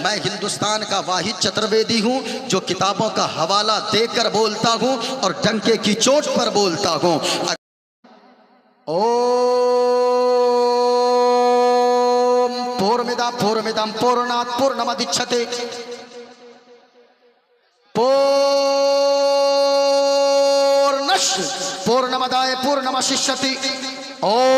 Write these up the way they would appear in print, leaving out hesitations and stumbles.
मैं हिंदुस्तान का वाहिद चतुर्वेदी हूँ जो किताबों का हवाला देकर बोलता हूँ और डंके की चोट पर बोलता हूँ। ओम पूर्णमिदं पूर्णमिदं पूर्णात् पूर्णमुदच्यते पूर्णस्य पूर्णमादाय पूर्णमेवावशिष्यते। ओम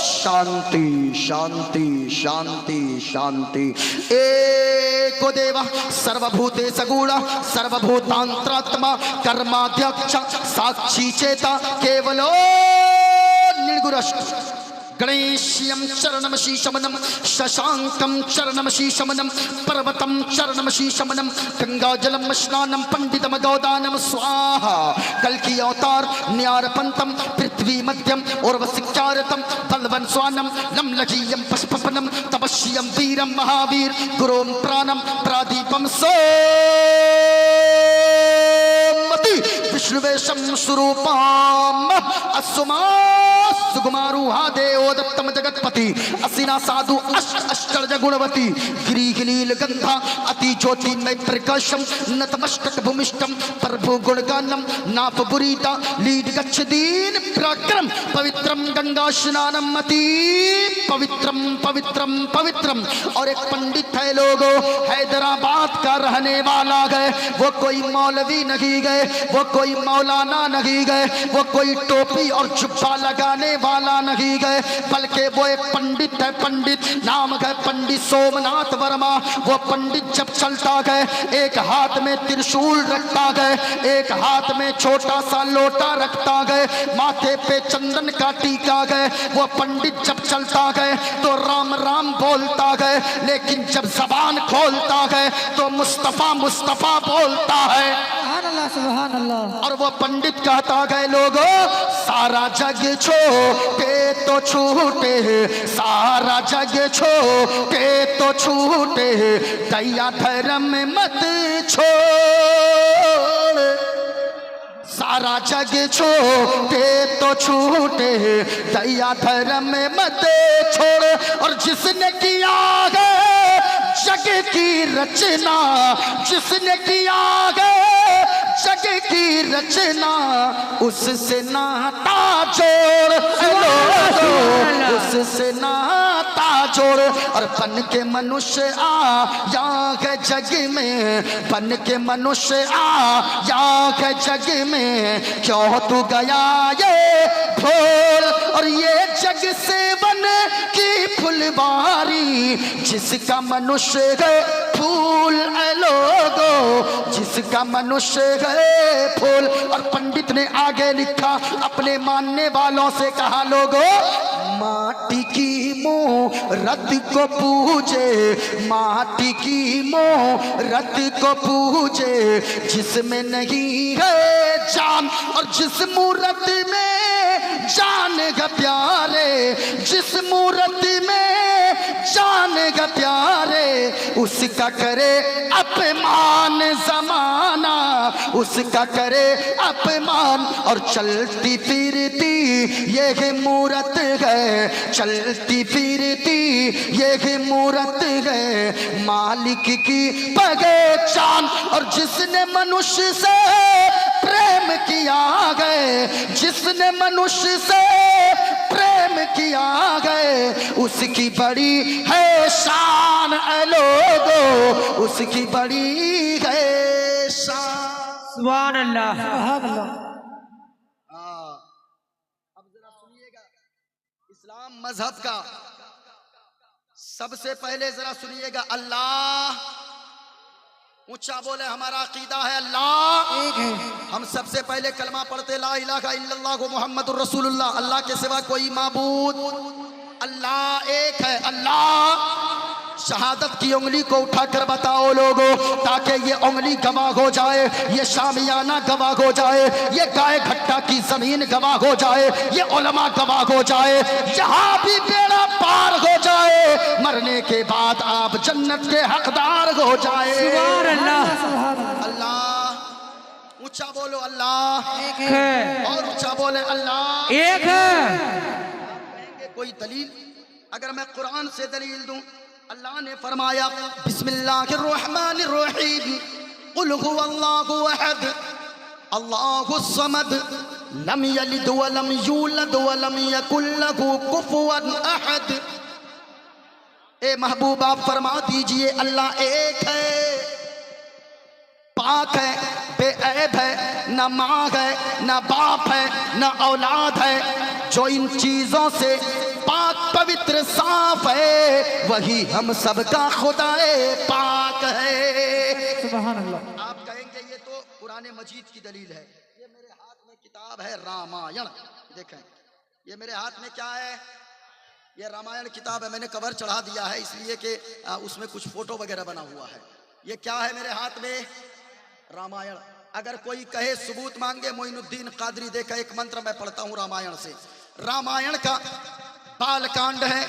शांति शांति शांति शांति। एको देवः सर्वभूतेषु गूढः सर्वभूतान्तरात्मा कर्माध्यक्ष साक्षी चेता केवलो निर्गुणः। गणेश्यं चरणमशीशमनं शशांकं चरणमशीशमनं पर्वतं चरणमशीशमनं गंगाजलं स्नानं पंडितम गौदानं स्वाहा। कल्कि अवतार न्यारपंतम पृथ्वी मध्यम उर्वशिक्षारतम बलवन स्वानम लमलकीयं पशुपपनं तपस्यं वीरं महावीर गुरुं प्राणं प्रादीपं सोमति विष्णुवेशं स्वरूपम् अस्मा सुकुमारूहा देवोदत्तम जगत्पति असिना साधु अष्टर्ज गुणवती गिरीगिलील गंधा अति ज्योतिर्मय प्रकाशम नतमस्तक भूमिष्ठम प्रभु गुणगानम नाप बुरीता लीड गच्छदीन पराक्रम पवित्रम गंगा स्नानम अति पवित्रम पवित्रम पवित्रम। और एक पंडित है लोगो हैदराबाद का रहने वाला गए, वो कोई मौलवी नहीं गए, वो कोई मौलाना नहीं गए, वो कोई टोपी और जुब्बा लगाने वाला नहीं गए, बल्कि वो एक पंडित है। पंडित नाम है पंडित सोमनाथ वर्मा। वो पंडित जब चलता गए एक हाथ में त्रिशूल रखता गए, एक हाथ में छोटा सा लोटा रखता गए, माथे पे चंदन का टीका गए। वो पंडित जब चलता गए तो राम राम बोलता गए, लेकिन जब जबान खोलता गए तो मुस्तफा मुस्तफा बोलता है। सुभान अल्लाह। और वो पंडित कहता गए लोगो सारा जग छोटे तो छूटे, सारा जग छोटे तो छूटे, दया धर्म मत छोड़। सारा जग छोटे तो छूटे, दया धर्म मत छोड़। और जिसने किया है जग की रचना, जिसने किया है जग की रचना, उससे नाता जोड़, उससे नाता जोड़। और बन के मनुष्य आया है जग में, बन के मनुष्य आया है जग में, क्यों तू गया ये भूल। और ये जग से बन की फुलवारी, जिसका मनुष्य है फूल लोगो, जिसका मनुष्य है फूल। और पंडित ने आगे लिखा, अपने मानने वालों से कहा लोगो माटी की मूरत को पूजे, माटी की मूरत को पूजे, जिसमें नहीं है जान। और जिस मूरत में जान का प्यारे, जिस मूरत में जान का प्यारे, उसका करे अपमान जमाना, उसका करे अपमान। और चलती फिरती ये मूरत है, चलती फिरती ये मूरत है, मालिक की पहचान। और जिसने मनुष्य से प्रेम किया गए, जिसने मनुष्य से प्रेम किया गए, उसकी बड़ी है शान लोगो, उसकी बड़ी है शान। सुभान अल्लाह। अब जरा सुनिएगा इस्लाम मजहब का सबसे पहले जरा सुनिएगा अल्लाह ऊंचा बोले, हमारा अकीदा है अल्लाह एक है। हम सबसे पहले कलमा पढ़ते ला इलाहा इल्लल्लाह मुहम्मदुर रसूलुल्लाह, अल्लाह के सिवा कोई माबूद, अल्लाह एक है। अल्लाह शहादत की उंगली को उठाकर बताओ लोगों, ताकि ये उंगली गवाह हो जाए, ये शामियाना गवाह हो जाए, ये गाय घट्टा की जमीन गवाह हो जाए, ये उलमा गवाह हो जाए, जहां भी बेड़ा पार हो जाए, मरने के बाद आप जन्नत के हकदार हो जाए। सुभान अल्लाह। अल्लाह ऊंचा बोलो, अल्लाह एक है। और ऊंचा बोले, अल्लाह एक है। कोई दलील, अगर मैं कुरान से दलील दूं अल्लाह ने फरमाया बिस्मिल्लाहिर्रहमानिर्रहीम कुल हुवल्लाहु अहद अल्लाहुस समद लम यलिद व लम यूलद व लम यकुल लहू कुफुवन अहद। ए महबूब आप फरमा दीजिए अल्लाह एक है, पाक है, बेऐब है, न माँ है, न बाप है, न औलाद है। जो इन चीजों से पाक पवित्र साफ है वही हम सबका खुदाए पाक है। सुभान अल्लाह। आप कहेंगे ये तो कुरान मजीद की दलील है। ये मेरे हाथ में किताब है रामायण, देखें ये मेरे हाथ में क्या है, ये रामायण किताब है। मैंने कवर चढ़ा दिया है इसलिए कि उसमें कुछ फोटो वगैरह बना हुआ है। ये क्या है मेरे हाथ में, रामायण। अगर कोई कहे सबूत मांगे, मोइनुद्दीन कादरी देखा एक मंत्र मैं पढ़ता हूँ रामायण से। रामायण का बालकांड है,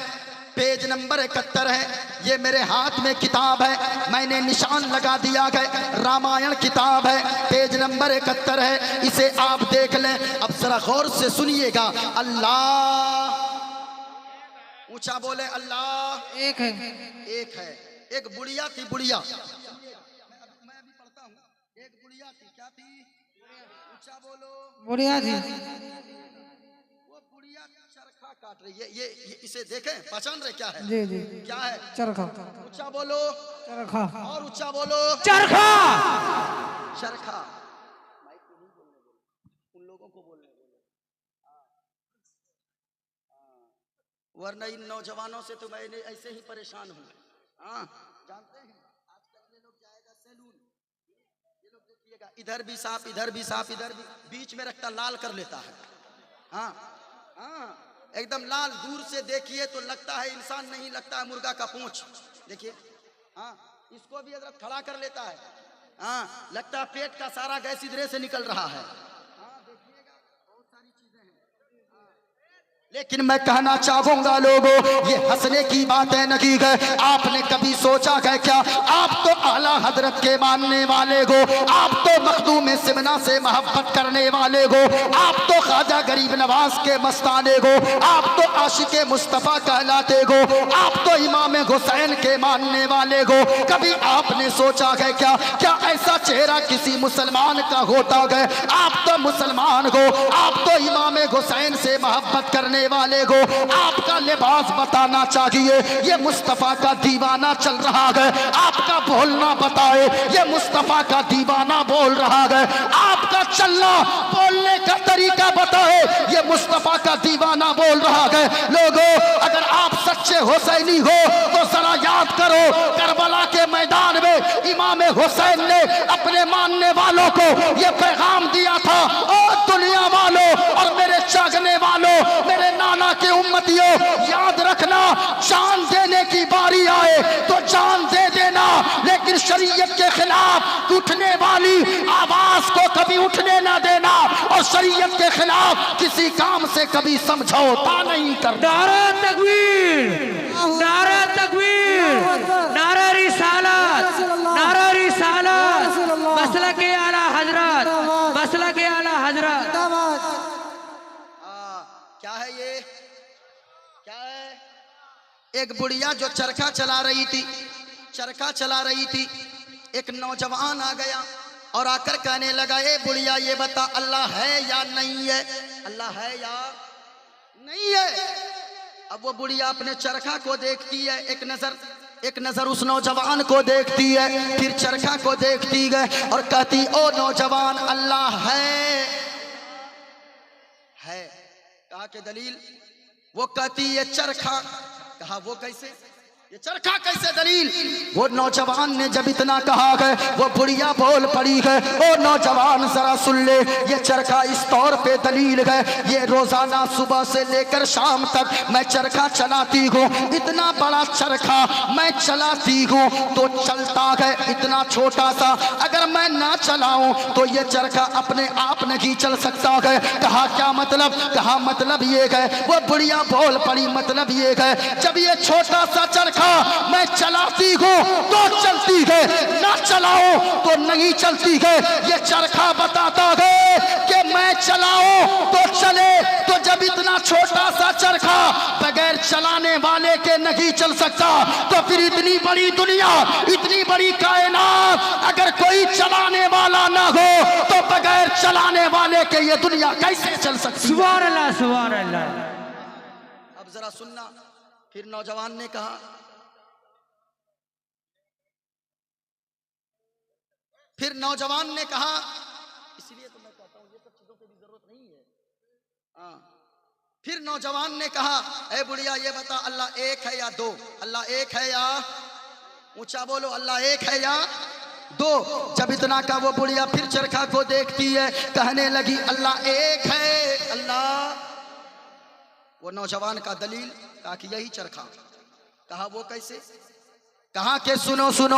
पेज नंबर 71 है। ये मेरे हाथ में किताब है, मैंने निशान लगा दिया है, रामायण किताब है, पेज नंबर 71 है। इसे आप देख लें। अब जरा गौर से सुनिएगा। अल्लाह, ऊंचा बोले अल्लाह एक है। एक है। एक बुढ़िया थी, बुढ़िया, मैं अभी पढ़ता हूँ। एक बुढ़िया थी, क्या थी, ऊंचा बोलो, बढ़िया जी। वो बुढ़िया चरखा काट रही है। ये इसे देखें, पहचान रहे क्या है, जी जी, क्या है, चरखा। ऊंचा बोलो, चरखा। और ऊंचा बोलो, चरखा। चरखा। उन लोगों को बोलने बोलो, वरना इन नौजवानों से तो मैं ऐसे ही परेशान हूँ। हाँ, जानते हैं आजकल ये लोग जाएगा सैलून, ये लोग देखिएगा इधर भी सांप, इधर भी सांप, इधर भी, बीच में रखता लाल कर लेता है। हाँ हाँ, एकदम लाल। दूर से देखिए तो लगता है इंसान नहीं, लगता है मुर्गा का पूंछ। देखिए, हाँ, इसको भी अगर खड़ा कर लेता है। हाँ, लगता है पेट का सारा गैस इधरे से निकल रहा है। हाँ, देखिएगा बहुत सारी चीजें हैं। लेकिन मैं कहना चाहूंगा लोगों, ये हंसने की बातें नहीं है। आपने कभी सोचा है क्या, आप तो आला हजरत के मानने वाले हो, आप तो मखदूम सिमना से मोहब्बत करने वाले हो, आप तो ख्वाजा गरीब नवाज के मस्ताने हो, आप तो आशिक मुस्तफ़ा कहलाते हो, आप तो इमाम हुसैन के मानने वाले हो। कभी आपने सोचा है क्या, क्या ऐसा चेहरा किसी मुसलमान का होता है? आप तो मुसलमान हो, आप तो इमाम हुसैन से मोहब्बत करने वाले को। आपका लिबास बताना चाहिए, ये मुस्तफा का दीवाना चल रहा है। आपका बोलना बताए, ये मुस्तफा का दीवाना बोल रहा है। आपका चलना बोलने का तरीका बताए, ये मुस्तफा का दीवाना बोल रहा है। लोगों, अगर आप सच्चे हुसैनी हो तो जरा याद करो, करबला के मैदान में इमाम हुसैन ने अपने मानने वालों को ये पैगाम दिया था, ओ दुनिया वालों और मेरे चाहने वालों, मेरे नाना के उम्मतियों, याद रखना, जान देने की बारी आए तो जान दे देना, लेकिन शरीयत के खिलाफ उठने वाली आवाज को कभी उठने ना देना, और शरीयत के खिलाफ किसी काम से कभी समझौता नहीं करना। नारा तकबीर, नारा तकबीर, नारा रिसालत, नारा रिसालत, मसला के आला हजरत, मसला के आला हजरत। क्या है ये, क्या है? एक बुढ़िया जो चरखा चला रही थी, चरखा चला रही थी, एक नौजवान आ गया और आकर कहने लगा, ए बुढ़िया ये बता, अल्लाह है या नहीं है, अल्लाह है या नहीं है। अब वो बुढ़िया अपने चरखा को देखती है, एक नजर उस नौजवान को देखती है, फिर चरखा को देखती है और कहती, ओ नौजवान, अल्लाह है। कहा के दलील? वो कहती ये चरखा। कहा वो कैसे, ये चरखा कैसे दलील? वो नौजवान ने जब इतना कहा है, वो बुढ़िया बोल पड़ी है, ओ नौजवान जरा सुन ले, ये चरखा इस तौर पे दलील है, ये रोजाना सुबह से लेकर शाम तक मैं चरखा चलाती हूँ, इतना बड़ा चरखा मैं चलाती हूँ तो चलता है इतना छोटा सा, अगर मैं ना चलाऊं तो ये चरखा अपने आप नहीं चल सकता है। कहा क्या मतलब? कहा मतलब ये है, वो बुढ़िया बोल पड़ी, मतलब ये है, जब ये छोटा सा चरखा मैं चलाती हूँ तो चलती है, ना चलाओ तो नहीं चलती है। ये चरखा बताता है कि मैं चलाऊं तो चले। तो जब इतना छोटा सा चरखा बगैर चलाने वाले के नहीं चल सकता, तो फिर इतनी बड़ी दुनिया, इतनी बड़ी कायनात अगर कोई चलाने वाला ना हो तो बगैर चलाने वाले के ये दुनिया कैसे चल सकती है? सुभान अल्लाह, सुभान अल्लाह। अब जरा सुनना, फिर नौजवान ने कहा, फिर नौजवान ने कहा, इसलिए तो मैं कहता हूं ये सब चीजों की भी जरूरत नहीं है। हाँ, फिर नौजवान ने कहा, ए बुढ़िया ये बता, अल्लाह एक है या दो? अल्लाह एक है या, ऊंचा बोलो, अल्लाह एक है या दो? जब इतना का वो बुढ़िया फिर चरखा को देखती है, कहने लगी अल्लाह एक है। अल्लाह, वो नौजवान का दलील कहा कि यही चरखा। कहा वो कैसे? कहा कि सुनो सुनो,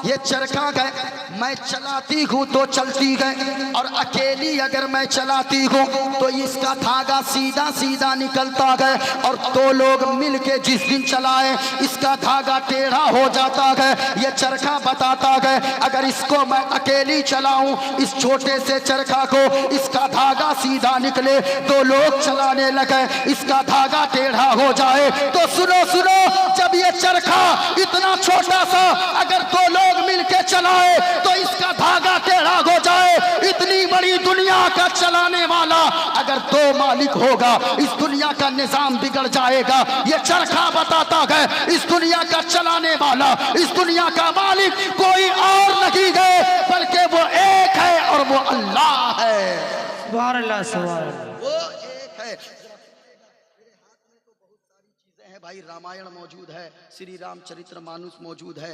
ये चरखा है, मैं चलाती हूँ तो चलती है, और अकेली अगर मैं चलाती हूँ तो इसका धागा सीधा सीधा निकलता है, और दो लोग मिलके जिस दिन चलाए इसका धागा टेढ़ा हो जाता है। ये चरखा बताता है अगर इसको मैं अकेली चलाऊं, इस छोटे से चरखा को, इसका धागा सीधा निकले, दो लोग चलाने लगे इसका धागा टेढ़ा हो जाए। तो सुनो सुनो, जब ये चरखा इतना छोटा सा अगर दो लोग मिलके चलाए तो इसका धागा टेढ़ा हो जाए, इतनी बड़ी दुनिया का चलाने वाला अगर दो मालिक होगा, इस दुनिया का निजाम बिगड़ जाएगा। ये चरखा बताता है इस दुनिया का चलाने वाला, इस दुनिया का मालिक कोई और नहीं है बल्कि वो एक है, और वो अल्लाह है। सुभान अल्लाह, सुभान अल्लाह। वो एक है। भाई रामायण मौजूद है, श्री रामचरित्र मानस मौजूद है।